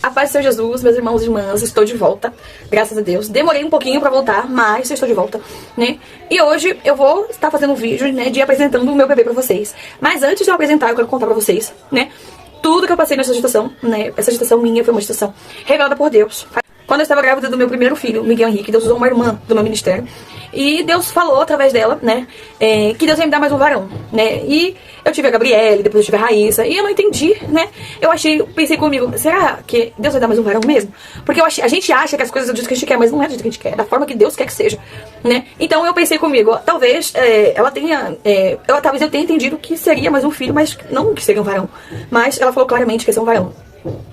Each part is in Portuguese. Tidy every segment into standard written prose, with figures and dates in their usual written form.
A paz do Senhor Jesus, meus irmãos e irmãs, estou de volta, graças a Deus. Demorei um pouquinho pra voltar, mas estou de volta, né? E hoje eu vou estar fazendo um vídeo, né, de apresentando o meu bebê pra vocês. Mas antes de eu apresentar, eu quero contar pra vocês, né, tudo que eu passei nessa gestação, né? Essa gestação minha foi uma gestação revelada por Deus. Quando eu estava grávida do meu primeiro filho, Miguel Henrique, Deus usou uma irmã do meu ministério. E Deus falou através dela, né, que Deus ia me dar mais um varão, né. E eu tive a Gabriele, depois eu tive a Raíssa, e eu não entendi, né. Pensei comigo, será que Deus vai dar mais um varão mesmo? Porque a gente acha que as coisas é do jeito que a gente quer, mas não é do jeito que a gente quer, é da forma que Deus quer que seja, né. Então eu pensei comigo, talvez talvez eu tenha entendido que seria mais um filho, mas não que seria um varão. Mas ela falou claramente que ia ser um varão.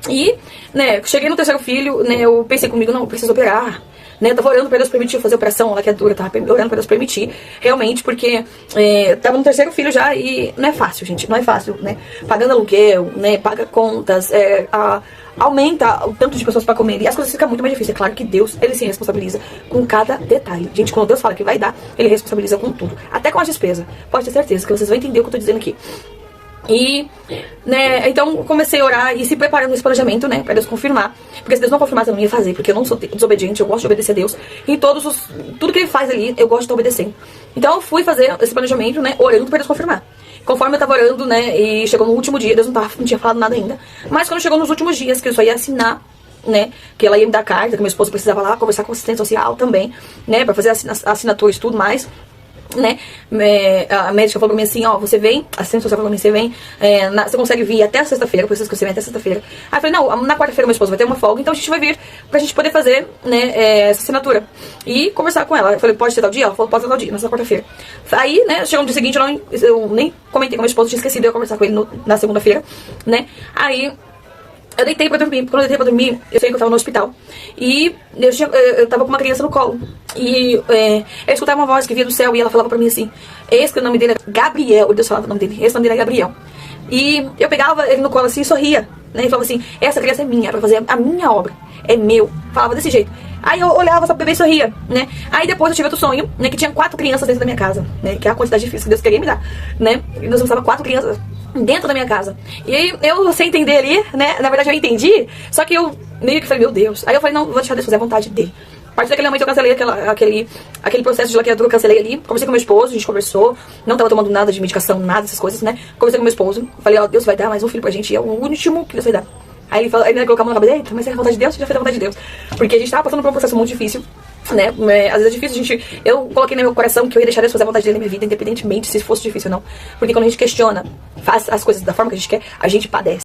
E, né, cheguei no terceiro filho, né, eu pensei comigo, não, eu preciso operar, né, eu tava orando pra Deus permitir fazer a operação, ela que é dura, tava orando pra Deus permitir, realmente, porque tava no terceiro filho já e não é fácil, gente, não é fácil, né, pagando aluguel, né, paga contas, aumenta o tanto de pessoas pra comer e as coisas ficam muito mais difíceis. É claro que Deus, ele se responsabiliza com cada detalhe. Gente, quando Deus fala que vai dar, ele responsabiliza com tudo, até com as despesas. Pode ter certeza que vocês vão entender o que eu tô dizendo aqui. E, né, então comecei a orar e se preparando nesse planejamento, né, pra Deus confirmar. Porque se Deus não confirmasse, eu não ia fazer, porque eu não sou desobediente, eu gosto de obedecer a Deus. E tudo que ele faz ali, eu gosto de estar obedecendo. Então eu fui fazer esse planejamento, né, orando pra Deus confirmar. Conforme eu tava orando, né, e chegou no último dia, Deus não tinha falado nada ainda. Mas quando chegou nos últimos dias, que eu só ia assinar, né, que ela ia me dar carta, que meu esposo precisava lá conversar com a assistente social também, né, pra fazer assinaturas e tudo mais, né, a médica falou pra mim assim, ó, você vem, a assistente social falou pra mim, você vem, você consegue vir até a sexta-feira, preciso que você venha até sexta-feira. Aí eu falei, não, na quarta-feira meu esposo vai ter uma folga, então a gente vai vir pra gente poder fazer, né, essa assinatura e conversar com ela. Eu falei, pode ser tal dia? Ela falou, pode ser tal dia, nessa quarta-feira. Aí, né, chegou no dia seguinte, eu nem comentei com meu esposo, tinha esquecido de eu conversar com ele na segunda-feira, né, aí eu deitei pra dormir. Quando eu deitei pra dormir, eu sei que eu tava no hospital. E eu tava com uma criança no colo. E eu escutava uma voz que vinha do céu e ela falava pra mim assim, esse que o nome dele é Gabriel. Deus falava o nome dele, esse nome dele é Gabriel. E eu pegava ele no colo assim e sorria, né, e falava assim, essa criança é minha, é pra fazer a minha obra, é meu. Falava desse jeito. Aí eu olhava só pro bebê e sorria, né. Aí depois eu tive outro sonho, né, que tinha 4 crianças dentro da minha casa, né, que é a quantidade de filhos que Deus queria me dar, né. E Deus usava 4 crianças dentro da minha casa. E aí eu, sem entender ali, né, na verdade eu entendi, só que eu meio que falei, meu Deus. Aí eu falei, não, vou deixar Deus fazer a vontade dele. A partir daquele momento eu cancelei aquele processo de laqueadura, eu cancelei ali. Conversei com meu esposo, a gente conversou, não tava tomando nada de medicação, nada dessas coisas, né. Conversei com meu esposo, falei, ó, Deus vai dar mais um filho pra gente, e é o último que Deus vai dar. Aí ele falou, ele colocou a mão na cabeça, eita, mas é a vontade de Deus? Já fez a vontade de Deus. Porque a gente tava passando por um processo muito difícil, né, às vezes é difícil, eu coloquei no meu coração que eu ia deixar Deus fazer a vontade dele na minha vida, independentemente se fosse difícil ou não. Porque quando a gente questiona, faz as coisas da forma que a gente quer, a gente padece.